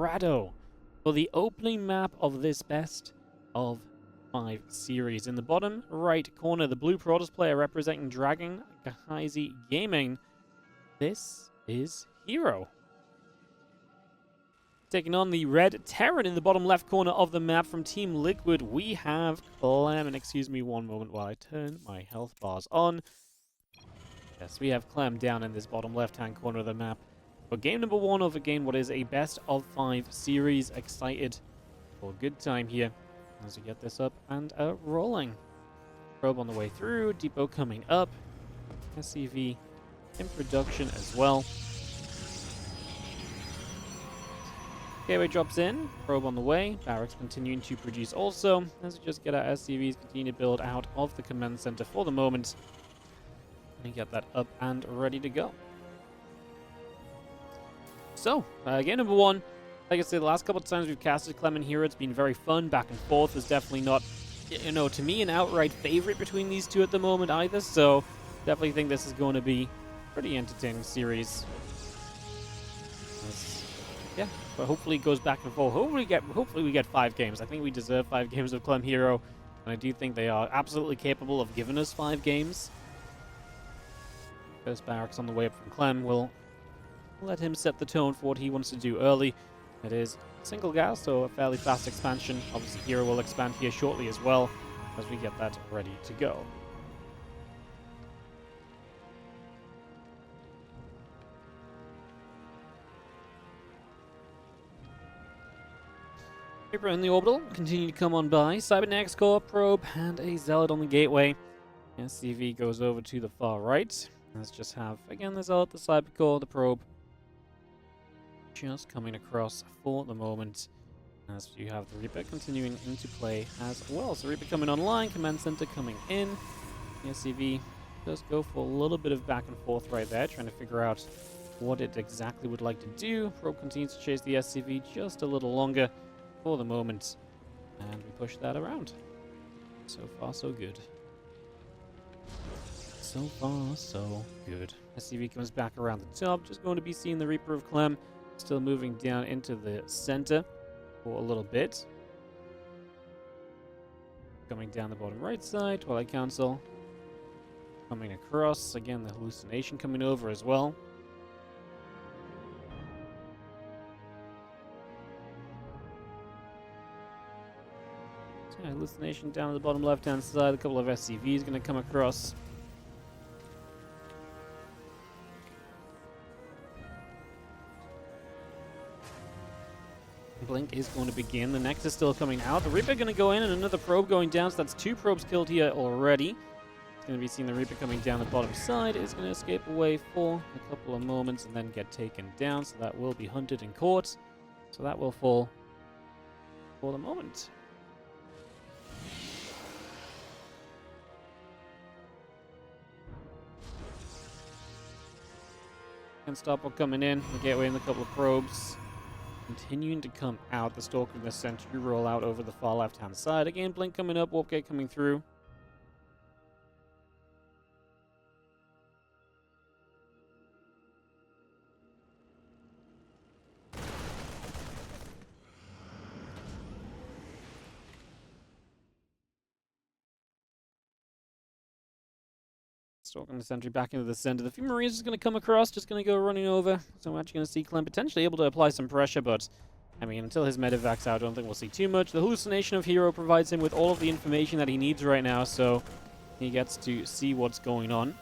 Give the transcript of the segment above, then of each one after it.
herO for the opening map of this best of 5 series. In the bottom right corner, the blue Protoss player representing Dragon Gehazi Gaming. This is herO. Taking on the red Terran in the bottom left corner of the map from Team Liquid, we have Clem. And excuse me one moment while I turn my health bars on. Yes, we have Clem down in this bottom left-hand corner of the map for game number 1 of again what is a best of 5 series. Excited for a good time here as we get this up and rolling. Probe on the way through, depot coming up, SCV in production as well. Gateway drops in, probe on the way, barracks continuing to produce also, as we just get our SCVs continue to build out of the command center for the moment, and get that up and ready to go. So, game number 1, like I said, the last couple of times we've casted Clem and herO, it's been very fun, back and forth. There's definitely not, you know, to me, an outright favorite between these two at the moment either, so definitely think this is going to be a pretty entertaining series. Yeah, but hopefully it goes back and forth. Hopefully we get 5 games. I think we deserve 5 games of Clem herO, and I do think they are absolutely capable of giving us 5 games. First barracks on the way up from Clem. We'll let him set the tone for what he wants to do early. It is single gas, so a fairly fast expansion. Obviously herO will expand here shortly as well as we get that ready to go. Reaper in the orbital, continue to come on by. Cybernetics core, probe, and a Zealot on the gateway. SCV goes over to the far right. Let's just have, again, the Zealot, the Cyber core, the probe. Just coming across for the moment. As you have the Reaper continuing into play as well. So Reaper coming online, command center coming in. The SCV does go for a little bit of back and forth right there, trying to figure out what it exactly would like to do. Probe continues to chase the SCV just a little longer for the moment, and we push that around. So far, so good. So far, so good. SCV comes back around the top, just going to be seeing the Reaper of Clem, still moving down into the center for a little bit. Coming down the bottom right side, Twilight Council. Coming across, again, the hallucination coming over as well. Hallucination down at the bottom left-hand side. A couple of SCVs going to come across. Blink is going to begin. The Nexus still coming out. The Reaper going to go in and another probe going down. So that's 2 probes killed here already. It's going to be seeing the Reaper coming down the bottom side. It's going to escape away for a couple of moments and then get taken down. So that will be hunted and caught. So that will fall for the moment. Unstoppable coming in, the gateway and a couple of probes. Continuing to come out, the Stalker and the Sentry roll out over the far left-hand side. Again, Blink coming up, Warp Gate coming through. Stalking the Sentry back into the center. The few Marines is going to come across, just going to go running over. So we're actually going to see Clem potentially able to apply some pressure, but I mean, until his medevac's out, I don't think we'll see too much. The hallucination of herO provides him with all of the information that he needs right now, so he gets to see what's going on.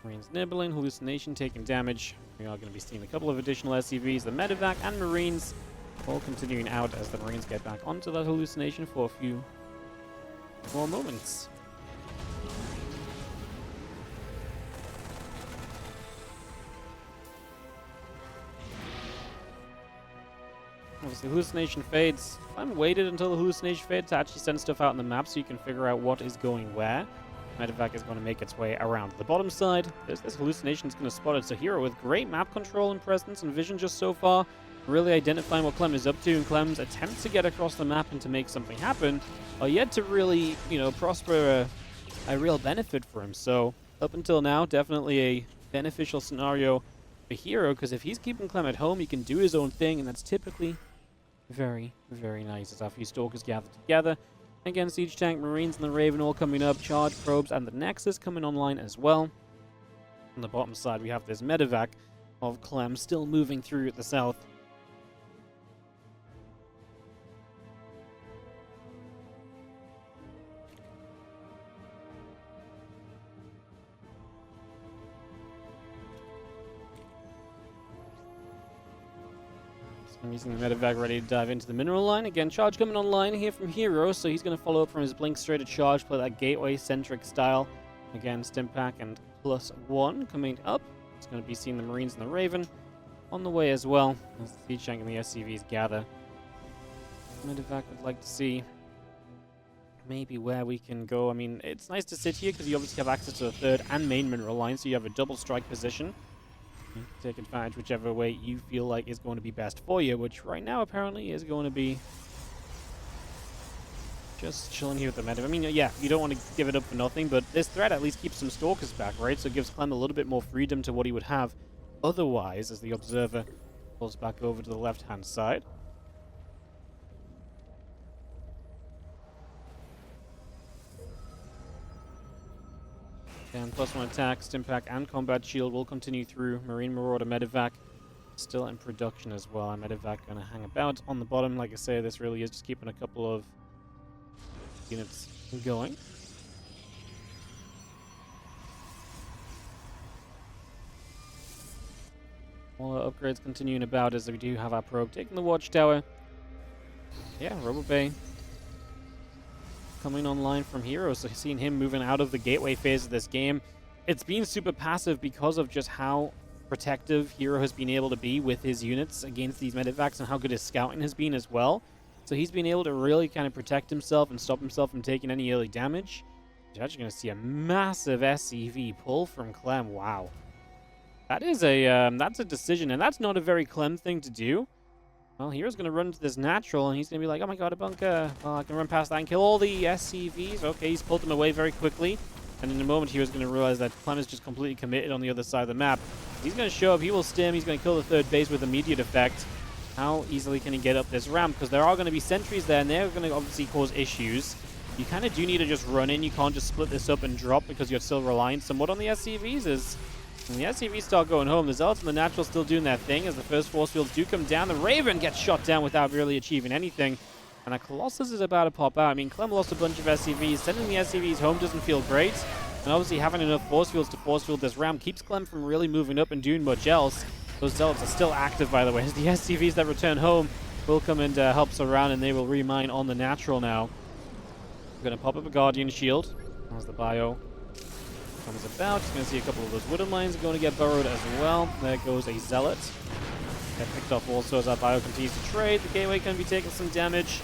Marines nibbling, hallucination taking damage. We are going to be seeing a couple of additional SCVs, the medevac and Marines, all continuing out as the Marines get back onto that hallucination for a few more moments. Obviously, hallucination fades. Clem waited until the hallucination fades to actually send stuff out on the map so you can figure out what is going where. Medevac is going to make its way around the bottom side. This hallucination is going to spot it. So herO with great map control and presence and vision just so far, really identifying what Clem is up to, and Clem's attempts to get across the map and to make something happen are yet to really, you know, prosper a real benefit for him. So up until now, definitely a beneficial scenario for for herO, because if he's keeping Clem at home, he can do his own thing, and that's typically very, very nice. As our few Stalkers gather together. Again, Siege Tank, Marines, and the Raven all coming up, Charge Probes, and the Nexus coming online as well. On the bottom side, we have this medevac of Clem still moving through at the south. I'm using the medevac ready to dive into the mineral line. Again, charge coming online here from herO, so he's going to follow up from his blink straight at charge, play that gateway-centric style. Again, Stimpack and +1 coming up. It's going to be seeing the Marines and the Raven on the way as well, as the Siege Tank and the SCVs gather. Medevac would like to see maybe where we can go. I mean, it's nice to sit here because you obviously have access to the third and main mineral line, so you have a double strike position. Take advantage whichever way you feel like is going to be best for you, which right now apparently is going to be just chilling here with the meta. I mean, yeah, you don't want to give it up for nothing, but this threat at least keeps some Stalkers back, right? So it gives Clem a little bit more freedom to what he would have otherwise, as the Observer pulls back over to the left-hand side. And +1 attack, Stimpack, and Combat Shield will continue through. Marine Marauder Medevac still in production as well. Our Medevac going to hang about on the bottom. Like I say, this really is just keeping a couple of units going. All our upgrades continuing about as we do have our probe taking the Watchtower. Yeah, RoboBay coming online from herO, so seeing him moving out of the gateway phase of this game. It's been super passive because of just how protective herO has been able to be with his units against these medevacs and how good his scouting has been as well. So he's been able to really kind of protect himself and stop himself from taking any early damage. You're actually going to see a massive SCV pull from Clem. Wow. That is that's a decision, and that's not a very Clem thing to do. Well, hero's going to run into this natural, and he's going to be like, oh my god, a bunker. Well, I can run past that and kill all the SCVs. Okay, he's pulled them away very quickly. And in a moment, hero's going to realize that Clem is just completely committed on the other side of the map. He's going to show up, he will stim, he's going to kill the third base with immediate effect. How easily can he get up this ramp? Because there are going to be sentries there, and they're going to obviously cause issues. You kind of do need to just run in. You can't just split this up and drop because you're still relying somewhat on the SCVs. As when the SCVs start going home, the Zealots and the Natural still doing their thing as the first force fields do come down. The Raven gets shot down without really achieving anything. And a Colossus is about to pop out. I mean, Clem lost a bunch of SCVs. Sending the SCVs home doesn't feel great. And obviously having enough force fields to force field this ramp keeps Clem from really moving up and doing much else. Those Zealots are still active, by the way, as the SCVs that return home will come and help surround, and they will remine on the Natural now. We're going to pop up a Guardian Shield as the bio comes about. You're going to see a couple of those wooden mines going to get burrowed as well. There goes a Zealot. Get picked off also as our bio continues to trade. The Gateway can be taking some damage.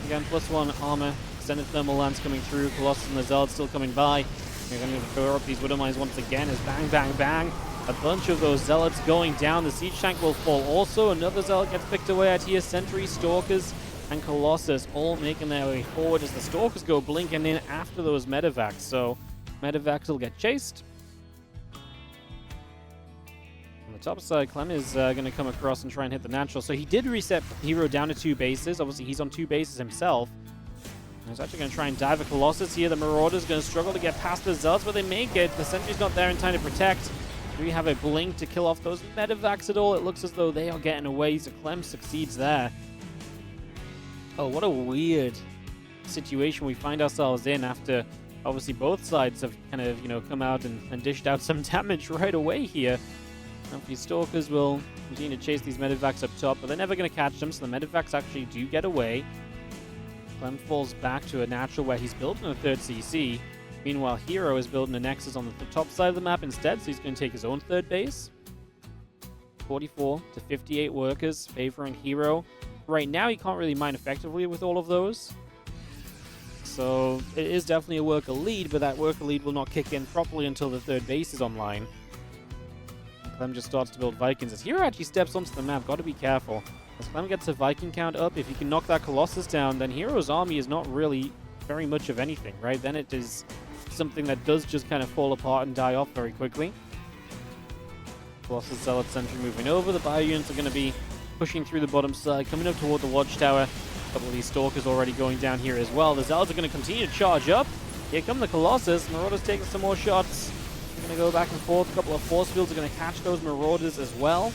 Again, +1 armor. Extended thermal lance coming through. Colossus and the Zealot still coming by. You're going to burrow up these wooden mines once again as bang, bang, bang. A bunch of those Zealots going down. The Siege Tank will fall also. Another Zealot gets picked away out here. Sentry, Stalkers, and Colossus all making their way forward as the Stalkers go blinking in after those medevacs. So medevacs will get chased. On the top side, Clem is going to come across and try and hit the Natural. So he did reset herO down to 2 bases. Obviously, he's on 2 bases himself. He's actually going to try and dive a Colossus here. The Marauder's going to struggle to get past the Zealots, but they make it. The Sentry's not there in time to protect. Do we have a blink to kill off those medevacs at all? It looks as though they are getting away, so Clem succeeds there. Oh, what a weird situation we find ourselves in after obviously both sides have kind of, come out and dished out some damage right away here. Now, these Stalkers will continue to chase these medevacs up top, but they're never going to catch them, so the medevacs actually do get away. Clem falls back to a Natural where he's building a 3rd CC. Meanwhile, herO is building a Nexus on the top side of the map instead, so he's going to take his own 3rd base. 44 to 58 workers favoring herO. Right now, he can't really mine effectively with all of those. So it is definitely a worker lead, but that worker lead will not kick in properly until the 3rd base is online. Clem just starts to build Vikings. As herO actually steps onto the map, got to be careful. As Clem gets a Viking count up, if he can knock that Colossus down, then herO's army is not really very much of anything, right? Then it is something that does just kind of fall apart and die off very quickly. Colossus Zealot Sentry moving over. The bio units are going to be pushing through the bottom side, coming up toward the Watchtower. A couple of these Stalkers already going down here as well. The Zealots are going to continue to charge up. Here come the Colossus. Marauders taking some more shots. They're going to go back and forth. A couple of force fields are going to catch those Marauders as well.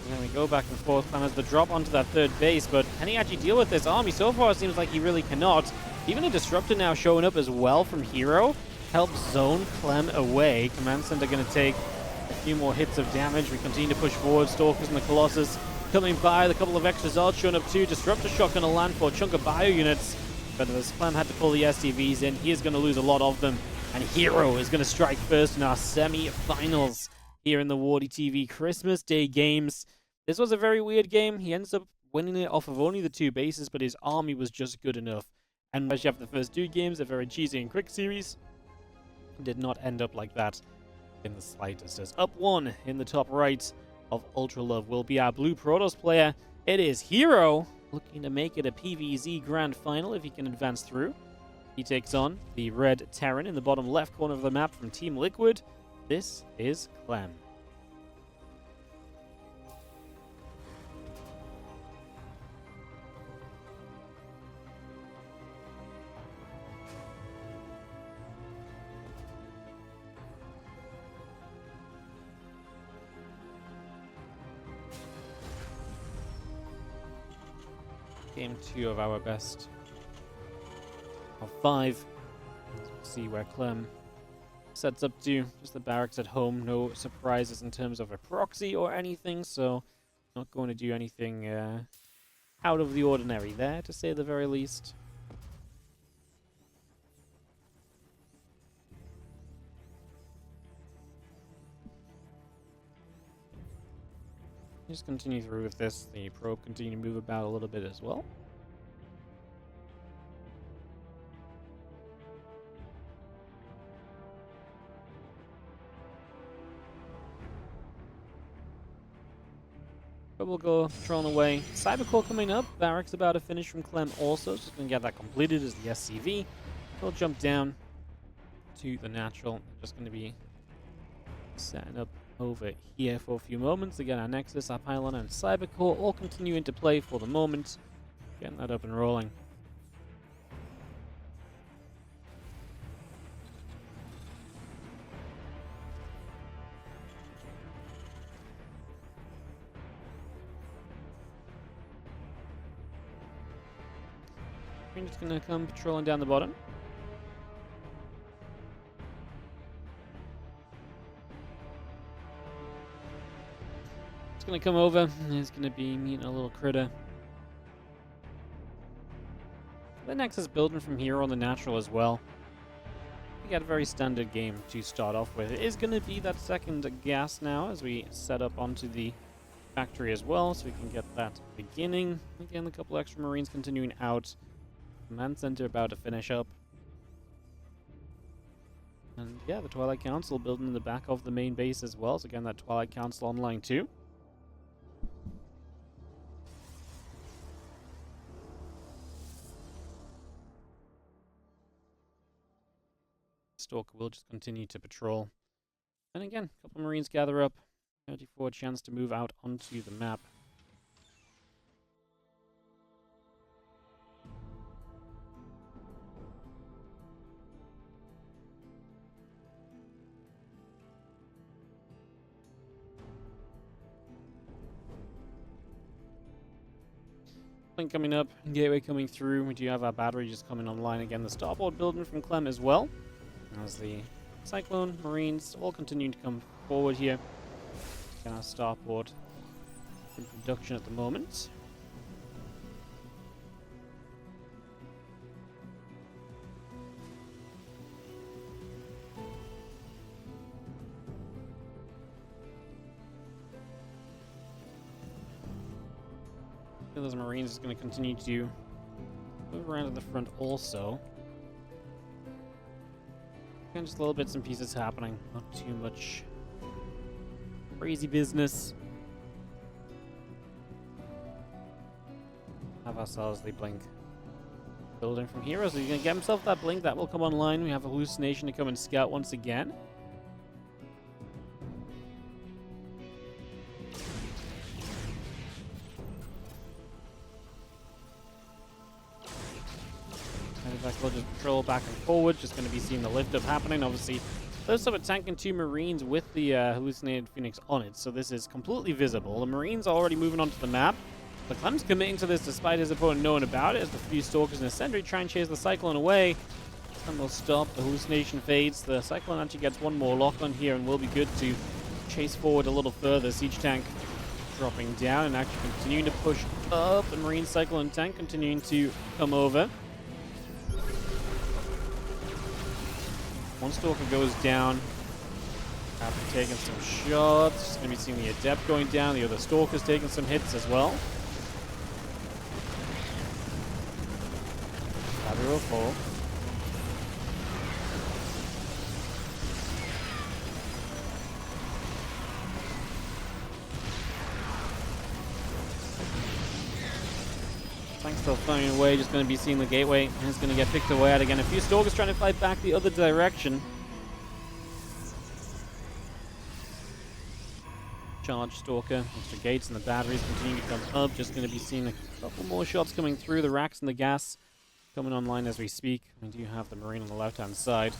And then we go back and forth. Clem has the drop onto that third base, but can he actually deal with this army? So far, it seems like he really cannot. Even a Disruptor now showing up as well from herO helps zone Clem away. Command Center going to take a few more hits of damage. We continue to push forward. Stalkers and the Colossus coming by. A couple of extra Zards showing up too. Disruptor shot going to land for a chunk of bio units. But as Clem had to pull the SCVs in, he is going to lose a lot of them. And herO is going to strike first in our semi-finals here in the WardiTV Christmas Day Games. This was a very weird game. He ends up winning it off of only the 2 bases, but his army was just good enough. And as you have the first 2 games, a very cheesy and quick series, did not end up like that in the slightest. As up 1 in the top right of Ultra Love will be our blue Protoss player. It is herO, looking to make it a PvZ Grand Final if he can advance through. He takes on the red Terran in the bottom left corner of the map from Team Liquid. This is Clem. Game 2 of our best of 5. Let's see where Clem sets up to. Just the barracks at home. No surprises in terms of a proxy or anything, so not going to do anything out of the ordinary there, to say the very least. Just continue through with this. The probe continue to move about a little bit as well. But we'll go patrolling away. Cybercore coming up. Barracks about to finish from Clem also. Just going to get that completed as the SCV. We'll jump down to the natural. Just going to be setting up over here for a few moments. Again, our Nexus, our Pylon, and Cybercore all continue into play for the moment. Getting that up and rolling. We're just going to come patrolling down the bottom. It's going to come over, and it's going to be meeting a little critter. The Nexus building from here on the natural as well. We got a very standard game to start off with. It is going to be that second gas now as we set up onto the factory as well, so we can get that beginning. Again, a couple extra Marines continuing out. Command Center about to finish up. And yeah, the Twilight Council building in the back of the main base as well. So again, that Twilight Council online too. Stalker will just continue to patrol. And again, a couple Marines gather up. 34 chance to move out onto the map. Coming up, gateway coming through. We do have our battery just coming online again. The starboard building from Clem as well. As the Cyclone Marines all continuing to come forward here. Again, our starboard in production at the moment. Those Marines is going to continue to move around to the front also. And just little bits and pieces happening. Not too much crazy business. Have ourselves the blink. building from herO, so he's going to get himself that blink. That will come online. We have a hallucination to come and scout once again. We'll just patrol back and forward. Just going to be seeing the lift up happening. Obviously, there's up a tank and 2 Marines with the hallucinated Phoenix on it, so this is completely visible. The Marines are already moving onto the map. But Clem's committing to this despite his opponent knowing about it, as the few Stalkers and a Sentry try and chase the Cyclone away. And they'll stop. The hallucination fades. The Cyclone actually gets one more lock on here and will be good to chase forward a little further. Siege tank dropping down and actually continuing to push up. The Marine Cyclone tank continuing to come over. One Stalker goes down after taking some shots. Going to be seeing the Adept going down. The other Stalker's taking some hits as well. Battery will fall. Tank's still flying away, just going to be seeing the gateway, and it's going to get picked away at again. A few Stalkers trying to fight back the other direction. Charge Stalker, extra gates, and the batteries continue to come up. Just going to be seeing a couple more shots coming through. The racks and the gas coming online as we speak. We do have the Marine on the left-hand side.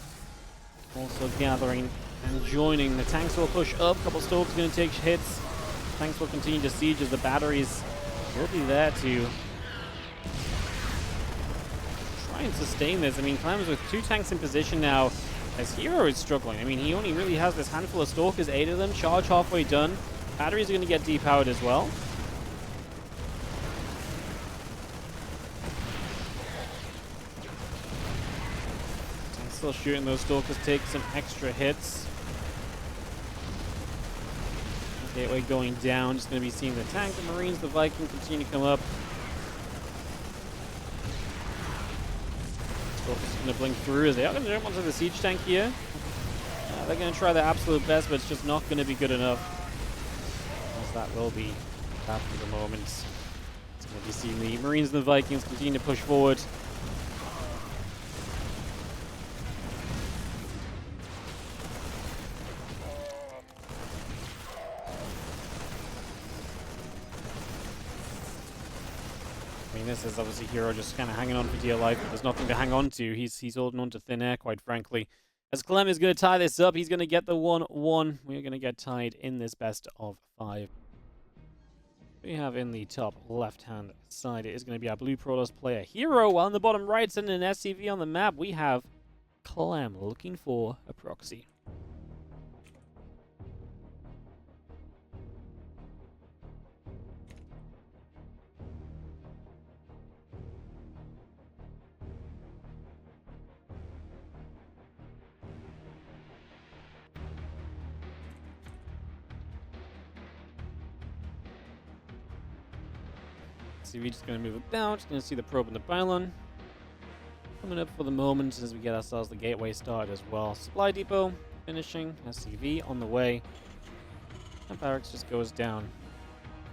Also gathering and joining. The tanks will push up. A couple Stalkers going to take hits. Tanks will continue to siege as the batteries will be there to try and sustain this. I mean, Clem's with 2 tanks in position now as herO is struggling. I mean, he only really has this handful of Stalkers, 8 of them. Charge halfway done. Batteries are going to get depowered as well. Tanks still shooting. Those Stalkers take some extra hits. Gateway going down. Just going to be seeing the tank, the Marines, the Viking continue to come up. Stalkers going to blink through as they are going to jump onto the siege tank here. They're going to try their absolute best, but it's just not going to be good enough. As that will be that for the moment. It's going to be seeing the Marines and the Vikings continue to push forward. I mean, this is obviously herO just kind of hanging on for dear life, but there's nothing to hang on to. He's holding on to thin air, quite frankly. As Clem is going to tie this up, he's going to get the 1-1. We're going to get tied in this best of 5. We have in the top left-hand side, it is going to be our Blue Protoss player herO, while in the bottom right, sending an SCV on the map, we have Clem looking for a proxy. We're just going to move about. Just going to see the probe and the pylon coming up for the moment as we get ourselves the gateway started as well. Supply depot finishing. SCV on the way. And barracks just goes down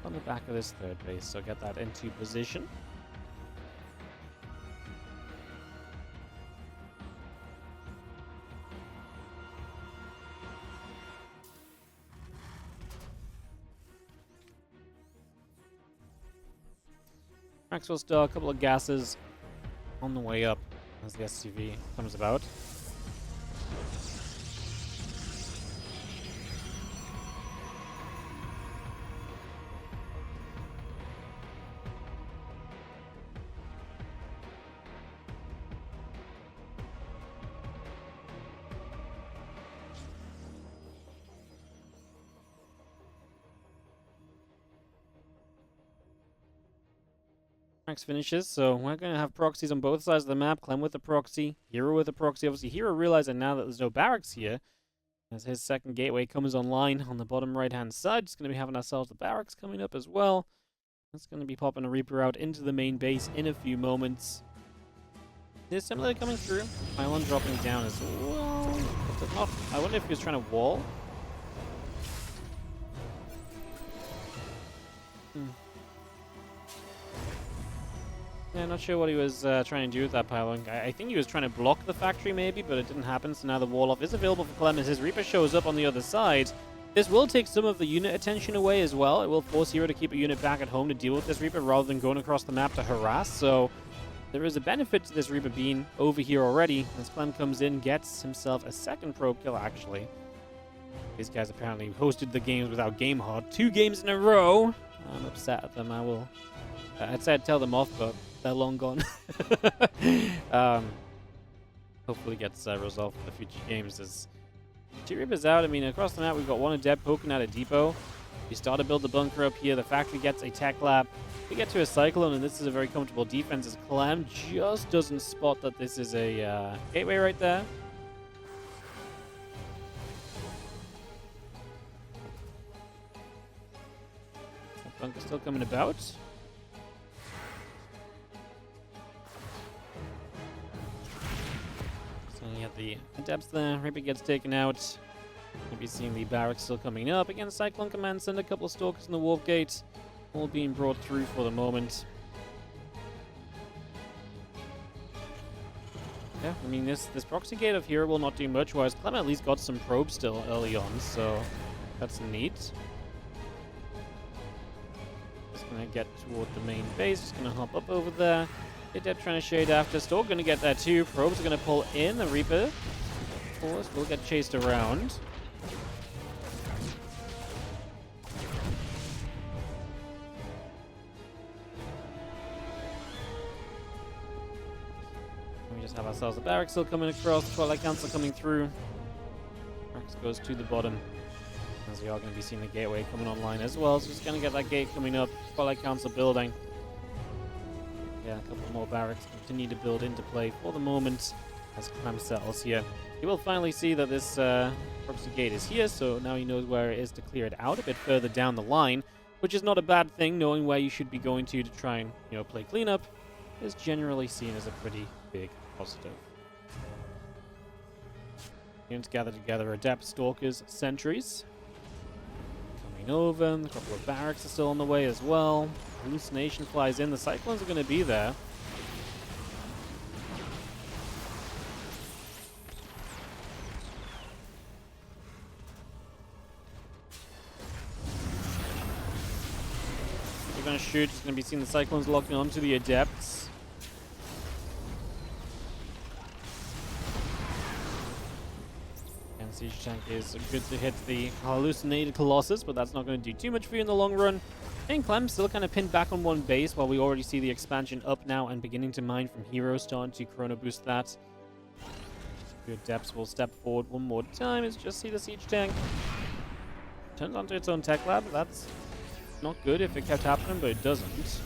on the back of this third base, so get that into position. Maxwell Star, a couple of gases on the way up as the SCV comes about. Max finishes, so we're going to have proxies on both sides of the map. Clem with a proxy, herO with a proxy. Obviously, herO realizing now that there's no barracks here, as his second gateway comes online on the bottom right-hand side. Just going to be having ourselves the barracks coming up as well. That's going to be popping a Reaper out into the main base in a few moments. There's similar coming through. Pylon dropping down as well. Not, I wonder if he was trying to wall. Yeah, not sure what he was trying to do with that pylon. I think he was trying to block the factory maybe, but it didn't happen. So now the wall-off is available for Clem as his Reaper shows up on the other side. This will take some of the unit attention away as well. It will force herO to keep a unit back at home to deal with this Reaper rather than going across the map to harass. So there is a benefit to this Reaper being over here already. As Clem comes in, gets himself a second probe kill actually. These guys apparently hosted the games without game hard 2 games in a row. I'm upset at them. I'd say I'd tell them off, but they're long gone. Hopefully gets resolved for the future games. As 2 Reapers out, I mean, across the map we've got 1 Adept poking at a depot. We start to build the bunker up here. The factory gets a tech lab. We get to a Cyclone, and this is a very comfortable defense as Clem just doesn't spot that this is a gateway right there. That bunker's still coming about. You have the Adepts there. Reaper gets taken out. You'll be seeing the barracks still coming up. Again, Cyclone Command send a couple of Stalkers in the Warp Gate. All being brought through for the moment. Yeah, I mean, this proxy gate of herO will not do much, whereas Clem at least got some probes still early on, so that's neat. Just gonna get toward the main base. Just gonna hop up over there. Adept trying to shade after. Stalk gonna get there too. Probes are gonna pull in. The Reaper, of course, will get chased around. We just have ourselves a barracks still coming across. Twilight Council coming through. Barracks goes to the bottom. As we are going to be seeing the gateway coming online as well. So just going to get that gate coming up. Twilight Council building. Yeah, a couple more barracks continue to build into play for the moment as Clem settles here. He will finally see that this proxy gate is here, so now he knows where it is to clear it out a bit further down the line, which is not a bad thing. Knowing where you should be going to try and play cleanup is generally seen as a pretty big positive. Units gather together, Adept, Stalkers, Sentries. Coming over, a couple of barracks are still on the way as well. Hallucination flies in, the Cyclones are going to be there. We're going to shoot, it's going to be seeing the Cyclones locking onto the Adepts. Siege Tank is good to hit the hallucinated Colossus, but that's not going to do too much for you in the long run. And Clem still kind of pinned back on one base while we already see the expansion up now and beginning to mine from herO, starting to chrono boost that. Good Depths will step forward one more time. It's just see the Siege Tank. Turns onto its own tech lab. That's not good if it kept happening, but it doesn't.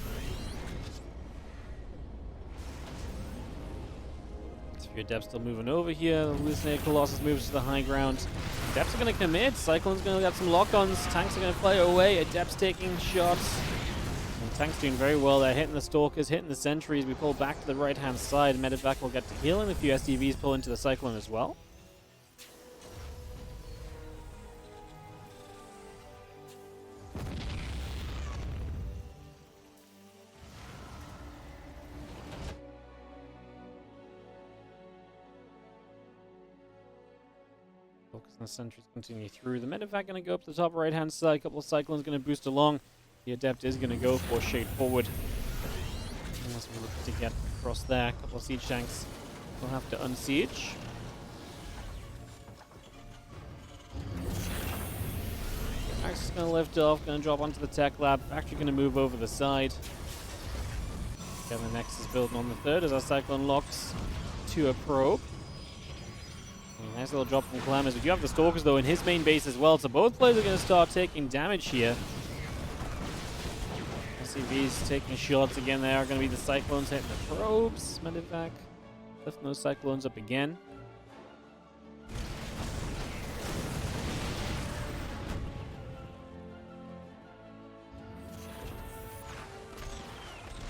Your Depths still moving over here. The hallucinated Colossus moves to the high ground. Depths are going to commit. Cyclone's going to get some lock-ons. Tanks are going to fly away. Adepts taking shots. And Tanks doing very well. They're hitting the Stalkers, hitting the Sentries. We pull back to the right-hand side. Medevac will get to heal, and a few SDVs pull into the Cyclone as well. Focus on the Sentries continue through. The Medevac going to go up to the top right-hand side. A couple of Cyclones going to boost along. The Adept is going to go for shade forward. Unless we look to get across there. A couple of Siege Tanks will have to unsiege. Axe is going to lift off. Going to drop onto the tech lab. Factory going to move over the side. Again, the Nexus building on the third as our Cyclone locks to a probe. Nice little drop from Clem as we do have the Stalkers though in his main base as well, so both players are going to start taking damage here. SCVs taking shots again. They are going to be the Cyclones hitting the probes. Medevac lifting those Cyclones up again.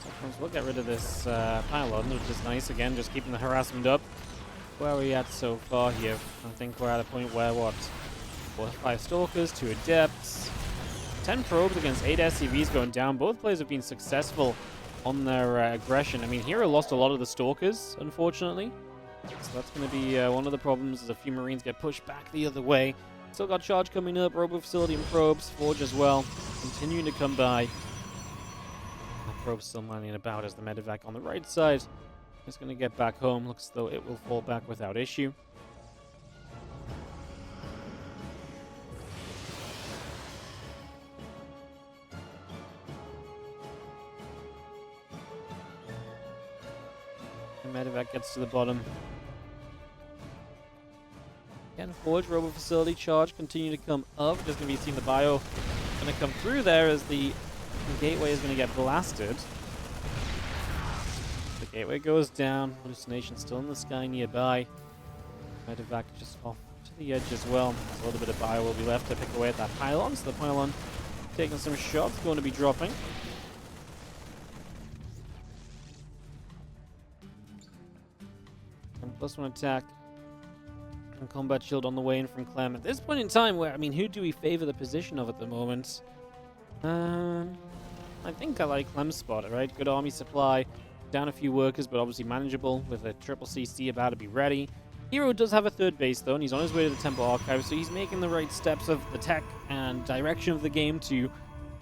Cyclones will get rid of this pylon, which is nice again, just keeping the harassment up. Where are we at so far here? I think we're at a point where, what? 4 or 5 Stalkers, 2 Adepts, 10 probes against 8 SCVs going down. Both players have been successful on their aggression. I mean, herO lost a lot of the Stalkers, unfortunately. So that's going to be one of the problems, as a few Marines get pushed back the other way. Still got Charge coming up, Robo Facility and Probes, Forge as well, continuing to come by. The Probe's still landing about as the Medevac on the right side is going to get back home. Looks as though it will fall back without issue. The Medevac gets to the bottom. Again, Forge, Robo Facility, Charge continue to come up. Just going to be seeing the bio going to come through there as the gateway is going to get blasted. The gateway goes down. Hallucination still in the sky nearby. Medevac just off to the edge as well. A little bit of bio will be left to pick away at that pylon. So the pylon taking some shots, going to be dropping. And +1 attack. And combat shield on the way in from Clem. At this point in time, where, I mean, who do we favor the position of at the moment? I think I like Clem's spot, right? Good army supply, down a few workers, but obviously manageable with a triple CC about to be ready. herO does have a third base, though, and he's on his way to the Temple Archive, so he's making the right steps of the tech and direction of the game to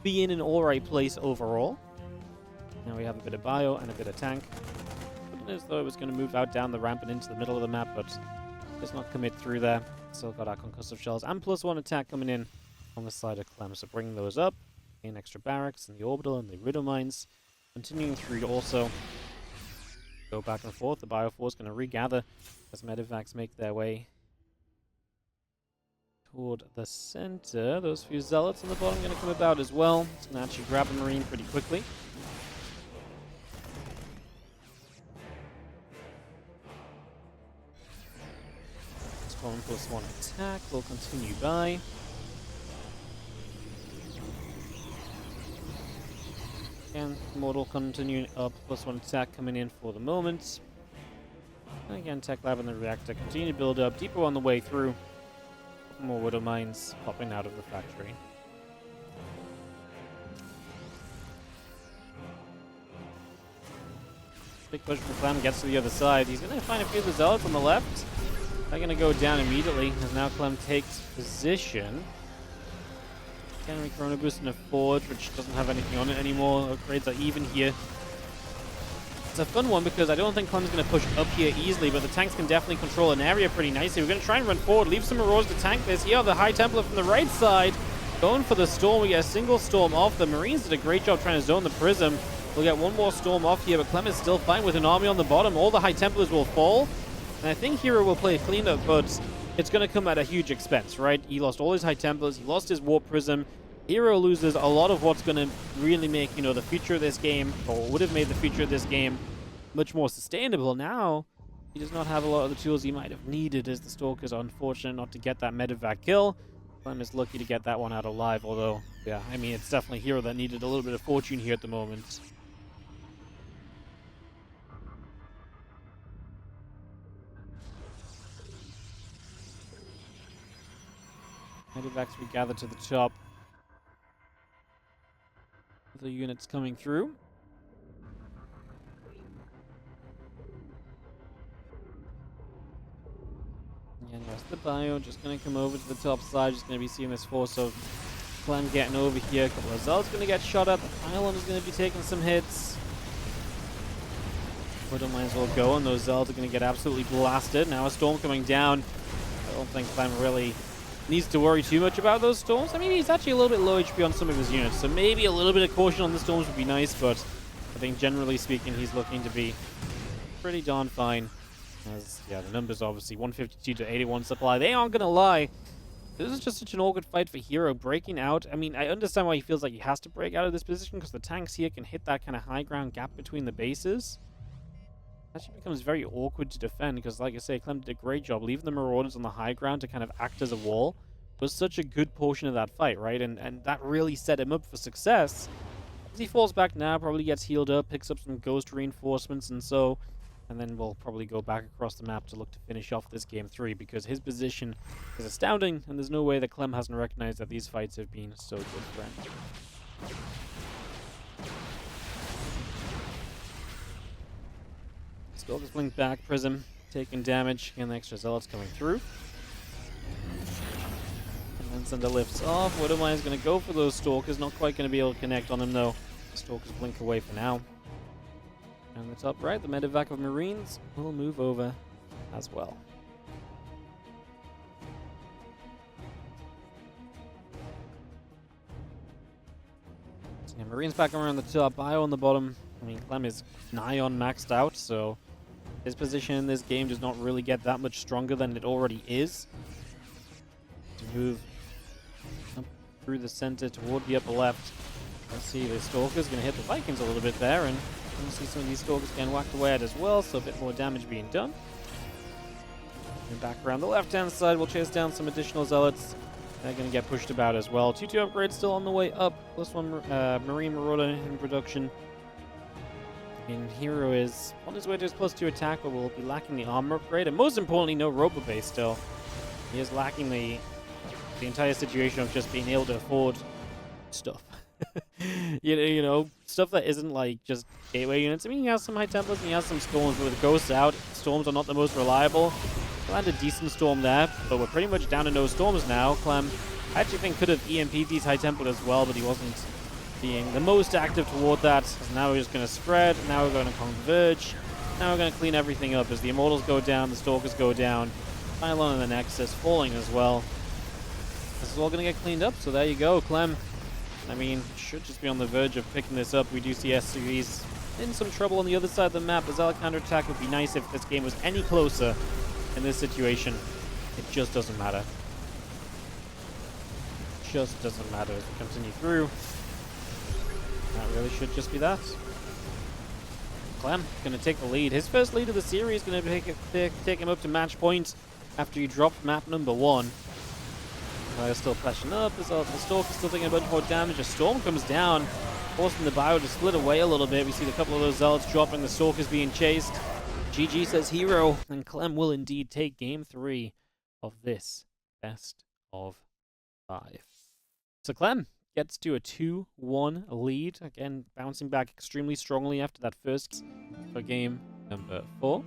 be in an alright place overall. Now we have a bit of bio and a bit of tank. Looking as though it was going to move out down the ramp and into the middle of the map, but does not commit through there. Still got our concussive shells and +1 attack coming in on the side of Clem, so bringing those up. Gain extra barracks and the orbital and the riddle mines. Continuing through also. Go back and forth. The Bioforce going to regather as Medevacs make their way toward the center. Those few Zealots on the bottom going to come about as well. It's going to actually grab a Marine pretty quickly. Storm +1 attack will continue by. Again, Mortal continuing up, +1 attack coming in for the moment. And again, Tech Lab and the Reactor continue to build up. Depot on the way through. More Widow Mines popping out of the factory. Big push from Clem, gets to the other side. He's going to find a few of the Zealots on the left. They're going to go down immediately, as now Clem takes position. Canary Corona Boost and a Forge, which doesn't have anything on it anymore. Upgrades are even here. It's a fun one because I don't think Clem's going to push up here easily, but the tanks can definitely control an area pretty nicely. We're going to try and run forward, leave some Auroras to tank this. Here, the High Templar from the right side, going for the Storm. We get a single Storm off. The Marines did a great job trying to zone the Prism. We'll get one more Storm off here, but Clem is still fine with an army on the bottom. All the High Templars will fall. And I think herO will play cleanup, but it's going to come at a huge expense, right? He lost all his High Templars, he lost his Warp Prism. herO loses a lot of what's going to really make, you know, the future of this game, or would have made the future of this game much more sustainable. Now, he does not have a lot of the tools he might have needed, as the Stalkers are unfortunate not to get that Medevac kill. Clem is lucky to get that one out alive, although, yeah, I mean, it's definitely herO that needed a little bit of fortune here at the moment. Medevacs regather to the top. The units coming through. And yes, the bio just going to come over to the top side. Just going to be seeing this force of Clem getting over here. A couple of Zealots going to get shot at. The pylon is going to be taking some hits. Widow Mines will go, and those Zealots are going to get absolutely blasted. Now a Storm coming down. I don't think Clem really needs to worry too much about those Storms. I mean, he's actually a little bit low HP on some of his units, so maybe a little bit of caution on the Storms would be nice, but I think generally speaking, he's looking to be pretty darn fine. As, yeah, the numbers obviously 152 to 81 supply. They aren't going to lie. This is just such an awkward fight for herO. Breaking out, I mean, I understand why he feels like he has to break out of this position, because the tanks here can hit that kind of high ground gap between the bases. It actually becomes very awkward to defend, because like I say, Clem did a great job leaving the Marauders on the high ground to kind of act as a wall. It was such a good portion of that fight, right? And that really set him up for success. As he falls back now, probably gets healed up, picks up some ghost reinforcements, and then we'll probably go back across the map to look to finish off this game 3, because his position is astounding, and there's no way that Clem hasn't recognized that these fights have been so good for him. Stalker's blink back, Prism taking damage, and the extra Zealots coming through. And then Cinder lifts off. Widowmine is going to go for those Stalkers, not quite going to be able to connect on him though. Stalkers blink away for now. And the top right, the medevac of Marines will move over as well. So yeah, Marines back around the top, Bio on the bottom. I mean, Clem is nigh on maxed out, so his position in this game does not really get that much stronger than it already is. To move up through the center toward the upper left. Let's see, the Stalker's going to hit the Vikings a little bit there, and we'll see some of these Stalkers getting whacked away at as well, so a bit more damage being done. And back around the left-hand side, we'll chase down some additional Zealots. They're going to get pushed about as well. 2-2 upgrade still on the way up. +1 Marine Marauder in production. And herO is on his way to his +2 attack, but will be lacking the armor upgrade. And most importantly, no Robo base still. He is lacking the entire situation of just being able to afford stuff. you know, stuff that isn't like just gateway units. I mean, he has some high Templars and he has some Storms, but with Ghosts out, Storms are not the most reliable. He landed a decent Storm there, but we're pretty much down to no Storms now. Clem, I actually think, could have EMP'd these high Templars as well, but he wasn't being the most active toward that. So now we're just going to spread, now we're going to converge, now we're going to clean everything up as the Immortals go down, the Stalkers go down, Pylon and the Nexus falling as well. This is all going to get cleaned up, so there you go, Clem. I mean, should just be on the verge of picking this up. We do see SCVs in some trouble on the other side of the map. A Zealot counterattack would be nice if this game was any closer in this situation. It just doesn't matter. Just doesn't matter as we continue through. That really should just be that. Clem going to take the lead. His first lead of the series is going to take him up to match point after he dropped map number 1. They're still flashing up. The Stalker's still taking a bunch more damage. A Storm comes down, forcing the Bio to split away a little bit. We see a couple of those Zealots dropping. The Stalker's being chased. GG says herO, and Clem will indeed take game 3 of this best of 5. So Clem gets to a 2-1 lead. Again, bouncing back extremely strongly after that first for game number 4.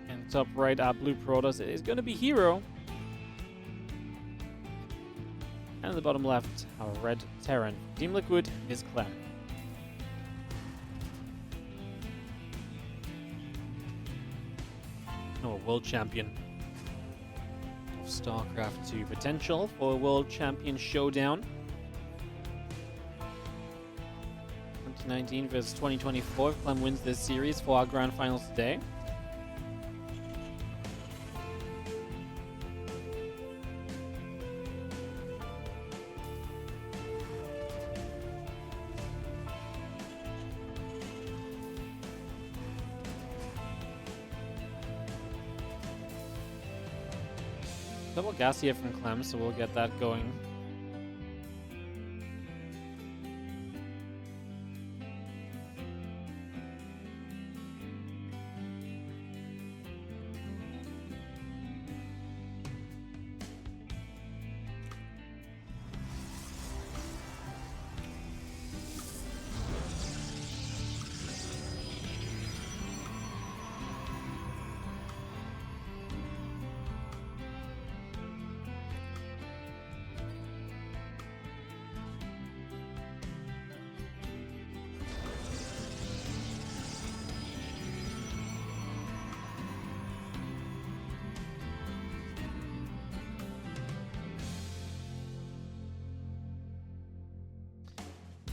And top right, our blue Protoss is going to be herO. And in the bottom left, our red Terran. Team Liquid is Clem. Oh, world champion of StarCraft 2. Potential for a world champion showdown. 2019 versus 2024. If Clem wins this series for our grand finals today. Double gas here from Clem, so we'll get that going.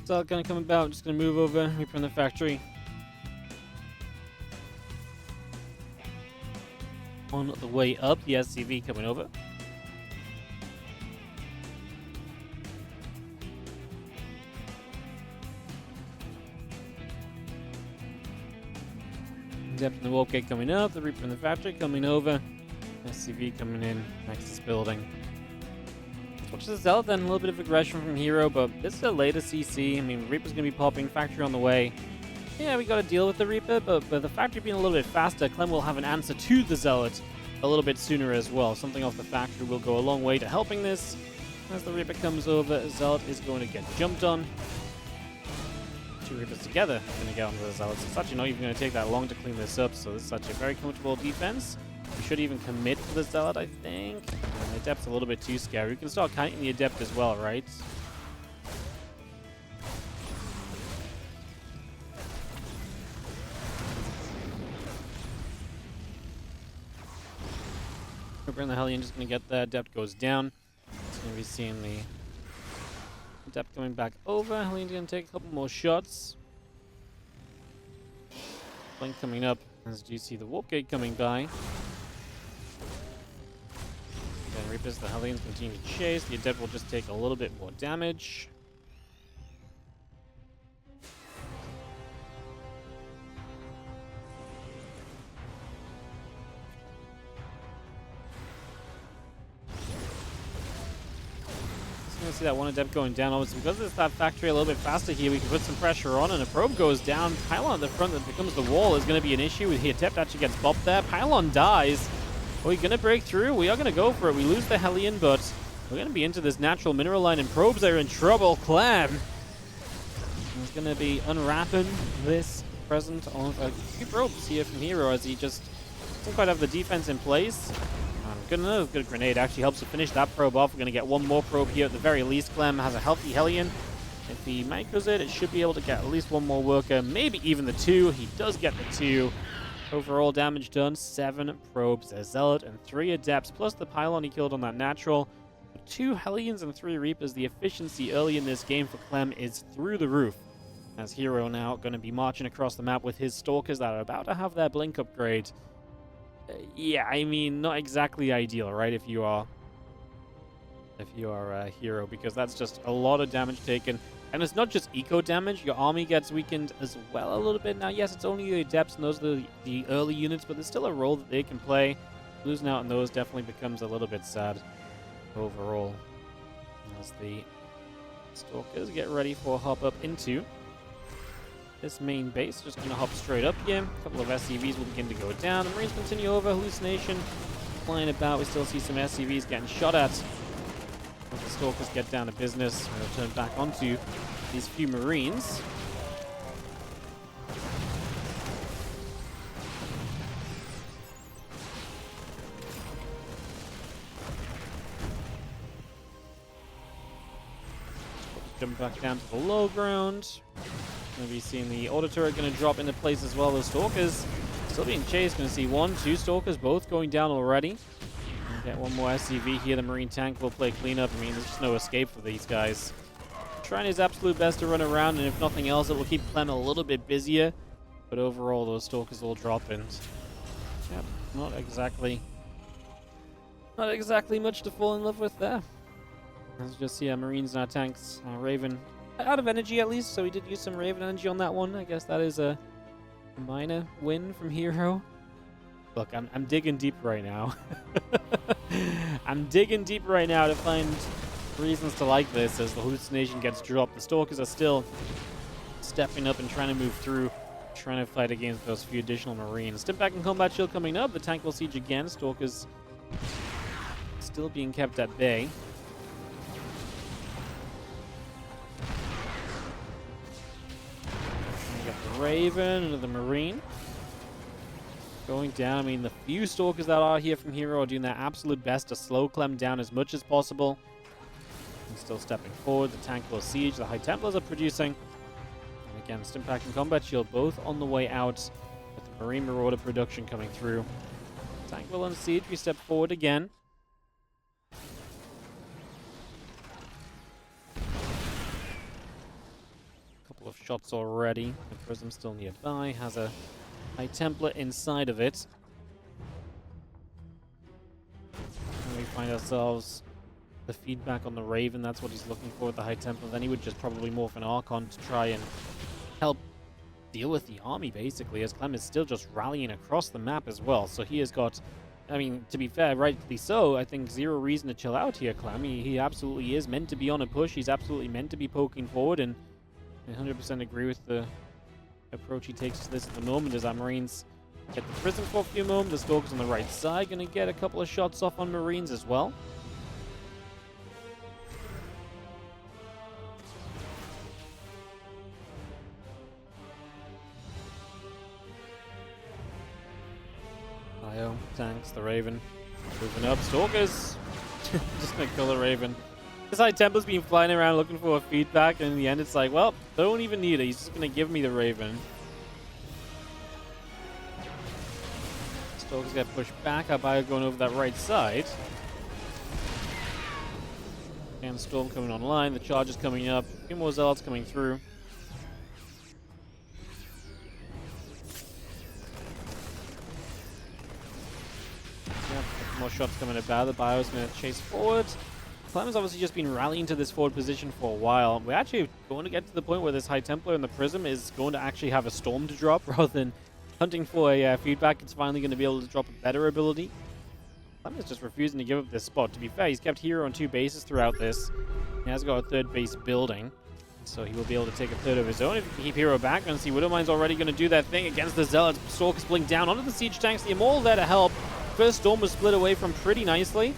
It's all gonna come about. Just gonna move over, Reaper in the factory. On the way up, the SCV coming over. Depth in the Warp Gate coming up, the Reaper in the factory coming over. SCV coming in, Nexus building. Which is a Zealot, then a little bit of aggression from herO, but this is a later CC. I mean, Reaper's going to be popping, factory on the way. Yeah, we got to deal with the Reaper, but with the factory being a little bit faster, Clem will have an answer to the Zealot a little bit sooner as well. Something off the factory will go a long way to helping this. As the Reaper comes over, Zealot is going to get jumped on. Two Reapers together are going to get onto the Zealots. It's actually not even going to take that long to clean this up, so this is actually a very comfortable defense. We should even commit to the Zealot, I think. And the Adept's a little bit too scary. We can start kiting the Adept as well, right? Reaper and the Hellion just going to get there. Adept goes down. It's going to be seeing the Adept coming back over. Hellion's going to take a couple more shots. Blink coming up. As you see the Warp Gate coming by. Then Reapers, the Hellions continue to chase. The Adept will just take a little bit more damage. See that one Adept going down. Obviously, because it's that factory a little bit faster here, we can put some pressure on, and a probe goes down. Pylon at the front that becomes the wall is going to be an issue. The Adept actually gets bopped there. Pylon dies. Are we going to break through? We are going to go for it. We lose the Hellion, but we're going to be into this natural mineral line, and probes are in trouble. Clem is going to be unwrapping this present of a few probes here from herO, as he just doesn't quite have the defense in place. Good grenade actually helps to finish that probe off. We're going to get one more probe here at the very least. Clem has a healthy Hellion. If he micros it, it should be able to get at least one more worker, maybe even the two. He does get the two. Overall damage done, 7 probes, a Zealot, and 3 Adepts, plus the Pylon he killed on that natural. 2 Hellions and 3 Reapers. The efficiency early in this game for Clem is through the roof. As herO now going to be marching across the map with his Stalkers that are about to have their Blink upgrade. Yeah, I mean, not exactly ideal, right? If you are herO, because that's just a lot of damage taken. And it's not just eco damage. Your army gets weakened as well a little bit. Now, yes, it's only the Adepts, and those are the early units, but there's still a role that they can play. Losing out on those definitely becomes a little bit sad overall. As the Stalkers get ready for a hop up into this main base. Just going to hop straight up here. A couple of SCVs will begin to go down. The Marines continue over. Hallucination flying about. We still see some SCVs getting shot at. As the Stalkers get down to business, we'll turn back onto these few Marines. Jump back down to the low ground. Going to be seeing the auto turret going to drop into place as well. The Stalkers still being chased. Going to see 1, 2 Stalkers both going down already. Get one more SCV here. The Marine tank will play cleanup. I mean, there's just no escape for these guys. Trying his absolute best to run around, and if nothing else, it will keep Clem a little bit busier. But overall, those Stalkers will drop in. Yep, not exactly much to fall in love with there. Let's just see our Marines and our tanks. Raven out of energy at least, so we did use some Raven energy on that one. I guess that is a minor win from herO. Look, I'm digging deep right now. I'm digging deep right now to find reasons to like this as the hallucination gets dropped. The Stalkers are still stepping up and trying to move through, trying to fight against those few additional Marines. Step back and combat shield coming up. The tank will siege again. Stalkers still being kept at bay. Raven into the Marine. Going down. I mean, the few Stalkers that are here from herO are doing their absolute best to slow Clem down as much as possible. And still stepping forward. The tank will siege. The High Templars are producing. And again, Stimpack and Combat Shield both on the way out. With the Marine Marauder production coming through. Tank will unsiege. We step forward again. Of shots already. The Prism still nearby, has a High Templar inside of it. And we find ourselves the feedback on the Raven. That's what he's looking for with the High Templar. Then he would just probably morph an Archon to try and help deal with the army, basically, as Clem is still just rallying across the map as well. So he has got, I mean, to be fair, rightly so, I think zero reason to chill out here, Clem. He absolutely is meant to be on a push. He's absolutely meant to be poking forward, and I 100% agree with the approach he takes to this at the moment as our Marines get the Prism for a few moments. The Stalkers on the right side going to get a couple of shots off on Marines as well. Bio, tanks, the Raven. Moving up, Stalkers. Just gonna kill the Raven. This High Templar's been flying around looking for a feedback, and in the end it's like, well, don't even need it. He's just gonna give me the Raven. Stalkers get pushed back. Our Bio going over that right side. And Storm coming online. The charge is coming up. A few more Zealots coming through. Yep, more shots coming about. The Bio's going to chase forward. Clem has obviously just been rallying to this forward position for a while. We're actually going to get to the point where this High Templar and the Prism is going to actually have a Storm to drop rather than hunting for a feedback. It's finally going to be able to drop a better ability. Clem is just refusing to give up this spot. To be fair, he's kept herO on 2 bases throughout this. He has got a 3rd base building, so he will be able to take a 3rd of his own if he can keep herO back. And see, Widowmine's already going to do that thing against the Zealots. Stalkers blink down onto the siege tanks. The Immortal there to help. First Storm was split away from pretty nicely.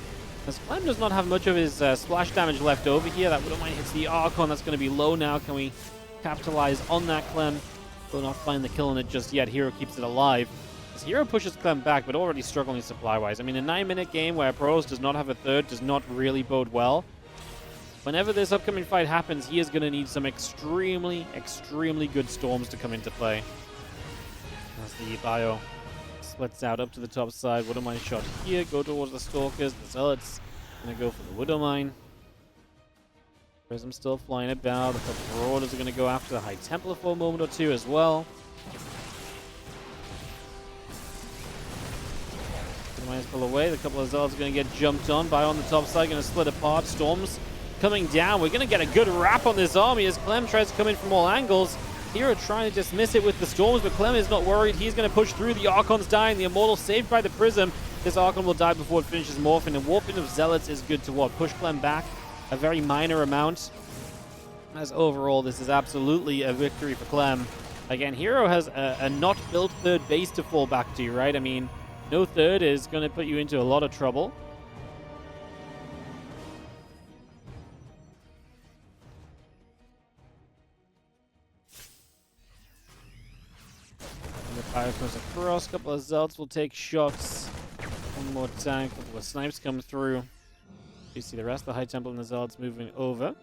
As Clem does not have much of his splash damage left over here. That Widowmine hits the Archon. That's going to be low now. Can we capitalize on that, Clem? Will not find the kill on it just yet. herO keeps it alive. As herO pushes Clem back, but already struggling supply-wise. I mean, a 9-minute game where Pros does not have a 3rd does not really bode well. Whenever this upcoming fight happens, he is going to need some extremely, extremely good Storms to come into play. As the Bio splits out up to the top side. Widowmine shot here. Go towards the Stalkers. The Zealots going to go for the Widowmine. Prism still flying about. The Marauders are going to go after the High Templar for a moment or two as well. Widowmines pull away. The couple of Zealots are going to get jumped on. Bio on the top side going to split apart. Storms coming down. We're going to get a good wrap on this army as Clem tries to come in from all angles. herO trying to dismiss it with the Storms, but Clem is not worried. He's going to push through. The Archon's dying. The Immortal saved by the Prism. This Archon will die before it finishes morphing, and warping of Zealots is good to what? Push Clem back a very minor amount. As overall, this is absolutely a victory for Clem. Again, herO has a not built 3rd base to fall back to, right? I mean, no 3rd is going to put you into a lot of trouble. Fire comes across. A couple of Zealots will take shots. One more tank. A couple of snipes come through. You see the rest of the High Templar and the Zealots moving over.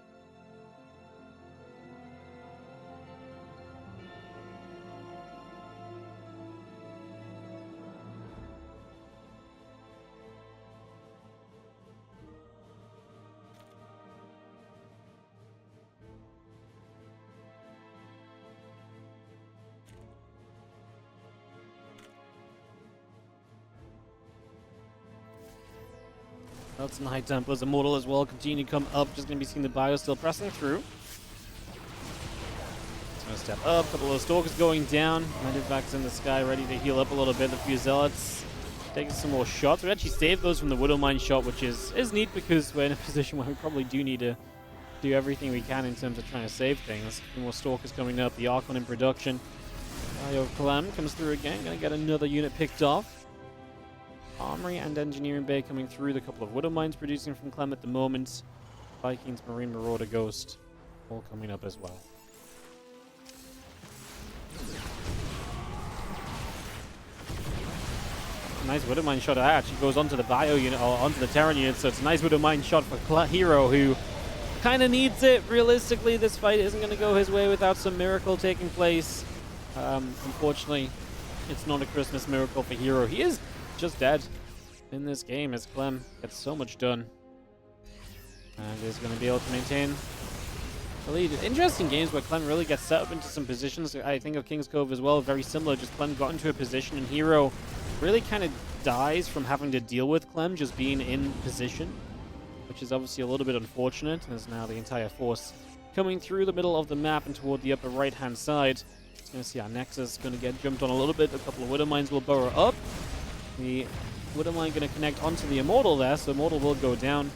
Zealots and High Templars, Immortal as well, continue to come up. Just going to be seeing the Bio still pressing through. It's going to step up. A couple of Stalkers going down. Medivac's in the sky, ready to heal up a little bit. A few Zealots taking some more shots. We actually saved those from the Widowmine shot, which is neat because we're in a position where we probably do need to do everything we can in terms of trying to save things. A few more Stalkers coming up. The Archon in production. Bio Clem comes through again. Going to get another unit picked off. Armory and Engineering Bay coming through. The couple of Widowmines producing from Clem at the moment. Vikings, Marine, Marauder, Ghost all coming up as well. Nice Widowmine shot. That actually goes onto the Bio unit, or onto the Terran unit, so it's a nice Widowmine shot for herO, who kind of needs it. Realistically, this fight isn't going to go his way without some miracle taking place. Unfortunately, it's not a Christmas miracle for herO. He is just dead in this game as Clem gets so much done and is going to be able to maintain the lead. Interesting games where Clem really gets set up into some positions. I think of King's Cove as well, very similar. Just Clem got into a position and herO really kind of dies from having to deal with Clem just being in position, which is obviously a little bit unfortunate, as now the entire force coming through the middle of the map and toward the upper right hand side. It's going to see our Nexus going to get jumped on a little bit. A couple of Widowmines will burrow up. The Widowmine going to connect onto the Immortal there, so Immortal will go down.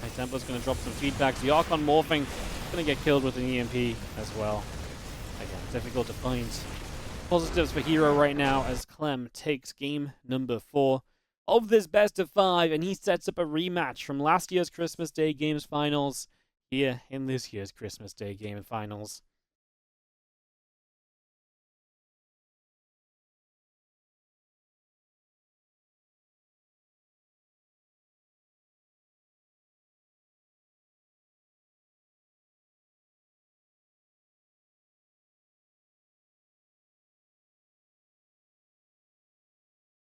High Templar's going to drop some feedback. The Archon morphing, going to get killed with an EMP as well. Again, difficult to find positives for herO right now as Clem takes game number 4 of this best of 5, and he sets up a rematch from last year's Christmas Day Games finals here in this year's Christmas Day Game finals.